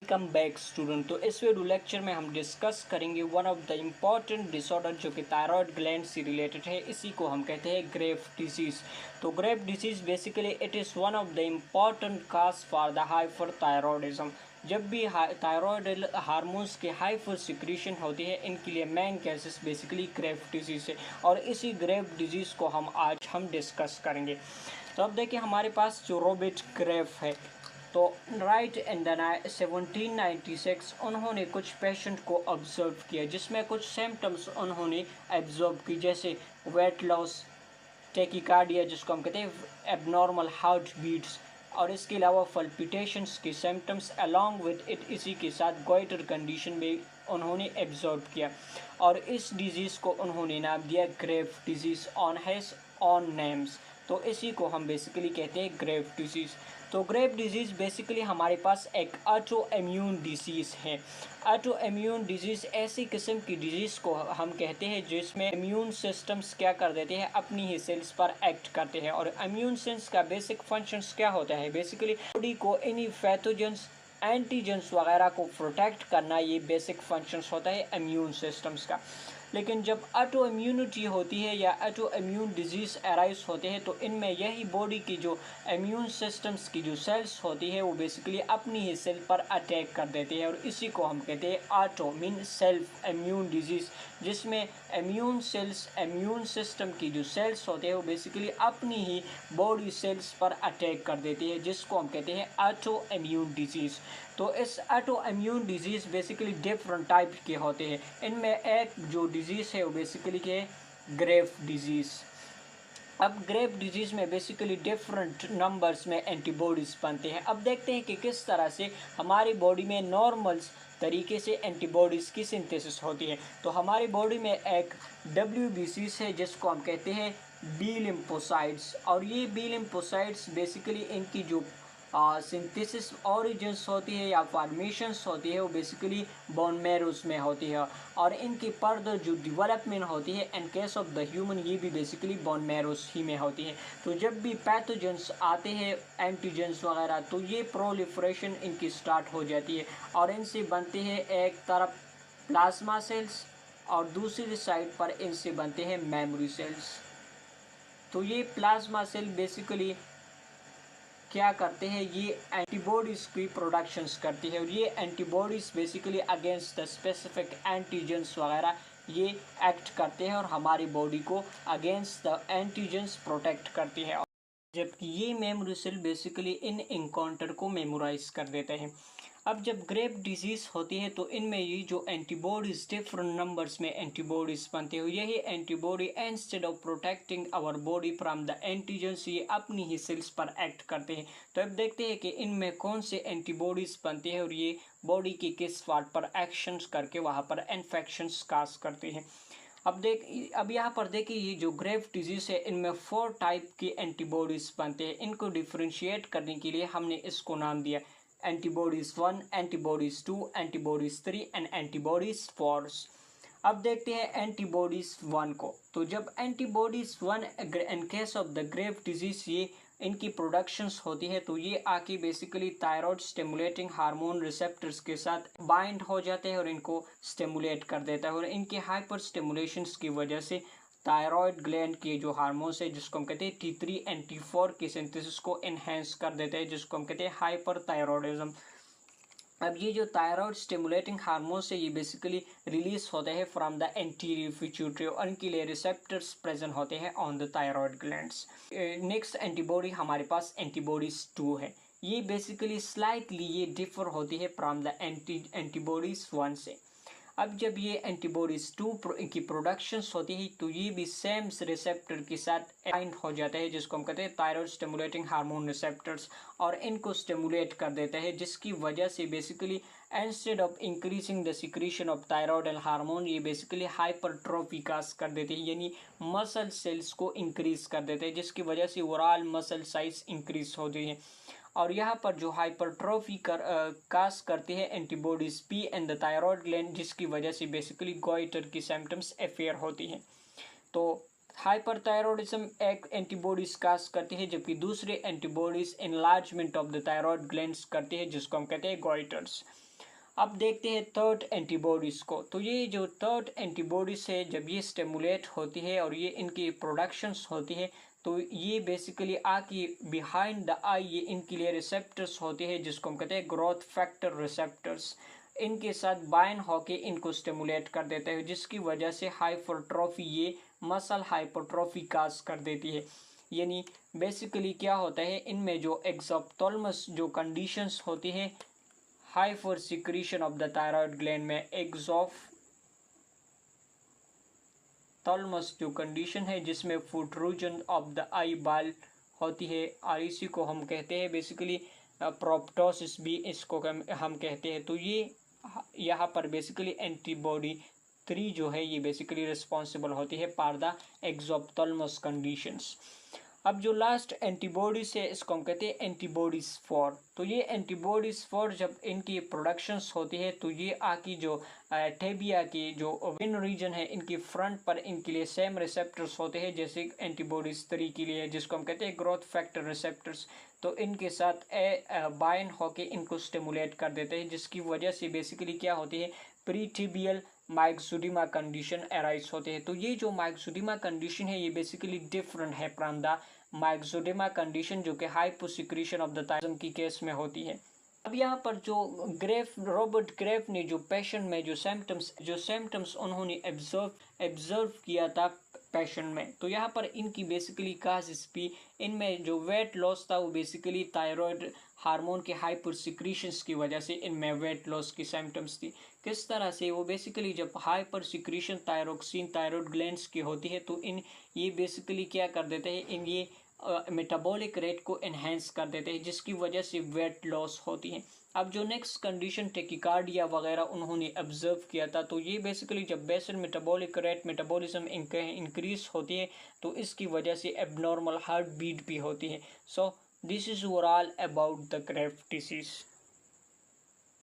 Welcome back student. तो इस video lecture में हम डिस्कस करेंगे one of the important disorder जो कि थायराइड ग्लैंड से रिलेटेड है। इसी को हम कहते हैं ग्रेव डिजीज़। तो grave disease basically it is one of the important cause for the hyperthyroidism. जब भी थायराइड हार्मोन्स के हाइपर सिक्रीशन होती है, इनके लिए main cases basically grave disease है और इसी ग्रेव डिजीज़ को हम डिस्कस करेंगे। तो अब देखिए हमारे पास जो रॉबर्ट ग्रेव है, तो राइट इन द 1796 उन्होंने कुछ पेशेंट को ऑब्जर्व किया जिसमें कुछ सिम्टम्स उन्होंने ऑब्जर्व की, जैसे वेट लॉस, टेकिकार्डिया जिसको हम कहते हैं एबनॉर्मल हार्ट बीट्स, और इसके अलावा पल्पिटेशंस के सिम्टम्स अलॉन्ग विद इट। इसी के साथ गोइटर कंडीशन भी उन्होंने ऑब्जर्व किया और इस डिजीज़ को उन्होंने नाम दिया grave disease on his own names. तो इसी को हम बेसिकली कहते हैं ग्रेव डिजीज़। तो ग्रेव डिजीज़ बेसिकली हमारे पास एक ऑटो इम्यून डिजीज़ है। ऑटो इम्यून डिजीज़ ऐसी किस्म की डिजीज़ को हम कहते हैं जिसमें इम्यून सिस्टम्स क्या कर देते हैं, अपनी ही सेल्स पर एक्ट करते हैं। और इम्यून सेल्स का बेसिक फंक्शंस क्या होता है, बेसिकली बॉडी को इन्हीं पैथोजेंस एंटीजेंस वगैरह को प्रोटेक्ट करना, ये बेसिक फंक्शंस होता है इम्यून सिस्टम्स का। लेकिन जब ऑटो इम्यूनिटी होती है या ऑटो इम्यून डिजीज़ अराइज होते हैं, तो इनमें यही बॉडी की जो इम्यून सिस्टम्स की जो सेल्स होती है वो बेसिकली अपनी ही सेल पर अटैक कर देती है और इसी को हम कहते हैं auto mean self immune disease, जिसमें इम्यून सेल्स इम्यून सिस्टम की जो सेल्स होते हैं वो बेसिकली अपनी ही बॉडी सेल्स पर अटैक कर देती है, जिसको हम कहते हैं ऑटो इम्यून डिजीज़। तो इस auto immune disease basically different type के होते हैं। इनमें एक जो डिजीज़ है वो बेसिकली के ग्रेव डिजीज़। अब ग्रेव डिजीज़ में बेसिकली डिफरेंट नंबर्स में एंटीबॉडीज़ बनते हैं। अब देखते हैं कि किस तरह से हमारी बॉडी में नॉर्मल तरीके से एंटीबॉडीज़ की सिंथेसिस होती है। तो हमारी बॉडी में एक WBCs है जिसको हम कहते हैं बी लिम्फोसाइट्स, और ये बी लिम्फोसाइट्स बेसिकली इनकी जो सिंथेसिस ओरिजिन्स होती है या फॉर्मेशंस होती है वो बेसिकली बोन मैरोस में होती है, और इनकी फर्दर जो डेवलपमेंट होती है इन केस ऑफ द ह्यूमन ये भी बेसिकली बोन मैरोस ही में होती है। तो जब भी पैथोजेंस आते हैं एंटीजेंस वगैरह, तो ये प्रोलिफरेशन इनकी स्टार्ट हो जाती है और इनसे बनते हैं एक तरफ प्लाज्मा सेल्स और दूसरी साइड पर इनसे बनते हैं मेमोरी सेल्स। तो ये प्लाज्मा सेल बेसिकली क्या करते हैं, ये एंटीबॉडीज़ की प्रोडक्शंस करती है और ये antibodies basically against the specific antigens वगैरह ये एक्ट करते हैं और हमारी बॉडी को अगेंस्ट द एंटीजेंस प्रोटेक्ट करती है, जबकि ये मेमोरी सेल बेसिकली इन इनकाउंटर को मेमोराइज कर देते हैं। अब जब ग्रेव डिजीज़ होती है तो इनमें ये जो एंटीबॉडीज़ डिफरेंट नंबर्स में एंटीबॉडीज़ बनते हैं, यही antibody instead of protecting our body from the antigens ये अपनी ही सेल्स पर एक्ट करते हैं। तो अब देखते हैं कि इनमें कौन से एंटीबॉडीज़ बनते हैं और ये बॉडी के किस पार्ट पर एक्शंस करके वहाँ पर इन्फेक्शंस काज करते हैं। अब यहाँ पर देखिए ये जो ग्रेव डिजीज़ है इनमें 4 टाइप की एंटीबॉडीज़ बनते हैं। इनको डिफ्रेंशिएट करने के लिए हमने इसको नाम दिया antibodies 1, antibodies 2, antibodies 3 and antibodies 4। अब देखते हैं एंटीबॉडीज़ 1 को। तो जब antibodies 1 in case of the grave disease ये इनकी प्रोडक्शंस होती है, तो ये आके basically thyroid stimulating hormone receptors के साथ बाइंड हो जाते हैं और इनको स्टिमुलेट कर देता है, और इनके हाइपर स्टिमुलेशंस की वजह से थायराइड ग्लैंड के जो हार्मोन्स है जिसको हम कहते हैं T3 एंड T4 की सिंथेसिस को एनहेंस कर देते हैं, जिसको हम कहते हैं हाइपरथायरॉयडिज्म। अब ये जो थायराइड स्टिमुलेटिंग हार्मोन्स है ये बेसिकली रिलीज होते हैं फ्रॉम द एंटीरियर पिट्यूटरी और इनके लिए रिसेप्टर्स प्रेजेंट होते हैं on the thyroid glands. Next antibody हमारे पास एंटीबॉडीज 2 है। ये बेसिकली स्लाइटली ये डिफर होती है फ्रॉम द एंटीबॉडीज 1 से। अब जब ये एंटीबॉडीज 2 की प्रोडक्शंस होती है तो ये भी सेम रिसेप्टर के साथ बाइंड हो जाता है, जिसको हम कहते हैं थायराइड स्टिमुलेटिंग हार्मोन रिसेप्टर्स, और इनको स्टिमुलेट कर देता है, जिसकी वजह से basically instead of increasing the secretion of thyroidal hormone ये बेसिकली हाइपरट्रोफी काज कर देते हैं, यानी मसल सेल्स को इंक्रीज कर देते हैं, जिसकी वजह से ओवरऑल मसल साइज इंक्रीज होती है। और यहाँ पर जो हाइपरट्रोफी काज करते हैं antibodies P and the thyroid gland, जिसकी वजह से बेसिकली गोइटर की सिम्टम्स अफेयर होती हैं। तो हाइपरथायरॉयडिज्म एक एंटीबॉडीज काज करती है, जबकि दूसरे antibodies enlargement of the thyroid glands करती है, जिसको हम कहते हैं गॉइटर्स। अब देखते हैं थर्ड एंटीबॉडीज को। तो ये जो थर्ड एंटीबॉडीज है, जब ये स्टिमुलेट होती है और ये इनकी प्रोडक्शंस होती है, तो ये बेसिकली आके बिहाइंड द आई ये इनके लिए रिसेप्टर्स होते हैं, जिसको हम कहते हैं ग्रोथ फैक्टर रिसेप्टर्स। इनके साथ बाइंड होके इनको स्टिमुलेट कर देते हैं, जिसकी वजह से हाइपरट्रॉफी ये मसल हाइपरट्रॉफी काज कर देती है। यानी बेसिकली क्या होता है, इनमें जो एक्सोप्थाल्मस जो कंडीशंस होती है hyper secretion of the thyroid gland में, एक्सोप्थाल्मस जो कंडीशन है जिसमें प्रोट्रूजन ऑफ द आई बाल होती है, और इसी को हम कहते हैं बेसिकली प्रोप्टोसिस भी इसको हम कहते हैं। तो ये यहाँ पर बेसिकली एंटीबॉडी 3 जो है ये बेसिकली रिस्पॉन्सिबल होती है फॉर द एक्सोप्थाल्मस कंडीशंस। अब जो लास्ट एंटीबॉडीज है इसको हम कहते हैं एंटीबॉडीज 4। तो ये एंटीबॉडीज 4 जब इनकी प्रोडक्शंस होती है, तो ये आकी जो टेबिया की जो वेन रीजन है इनकी फ्रंट पर इनके लिए सेम रिसेप्टर्स होते हैं जैसे एंटीबॉडीज 3 के लिए, जिसको हम कहते हैं ग्रोथ फैक्टर रिसेप्टर्स। तो इनके साथ बाइंड होके इनको स्टिमुलेट कर देते हैं, जिसकी वजह से बेसिकली क्या होती है, प्रीटिबियल माइक्सोडिमा कंडीशन अराइज होते हैं। तो ये जो माइक्सोडिमा कंडीशन है ये बेसिकली डिफरेंट है फ्रॉम द माइक्सोडिमा कंडीशन जो कि हाइपोसिक्रीशन ऑफ द थायराइड की केस में होती है। अब यहाँ पर जो रॉबर्ट ग्रेफ ने जो पेशेंट में जो सिम्टम्स उन्होंने एब्जर्व किया था पेशेंट में, तो यहाँ पर इनकी बेसिकली काजेस भी, इनमें जो वेट लॉस था वो बेसिकली थायराइड हार्मोन के हाइपर सिक्रीशंस की वजह से इनमें वेट लॉस की सिम्टम्स थी। किस तरह से, वो बेसिकली जब hyper secretion thyroxine thyroid glands की होती है, तो इन ये बेसिकली क्या कर देते हैं, इन ये मेटाबॉलिक रेट को एनहेंस कर देते हैं, जिसकी वजह से वेट लॉस होती है। अब जो नेक्स्ट कंडीशन टेकिकार्डिया वगैरह उन्होंने ऑब्जर्व किया था, तो ये बेसिकली जब basal metabolic rate metabolism increase होती है, तो इसकी वजह से एबनॉर्मल हार्ट बीट भी होती है। So this is overall about the Graves disease.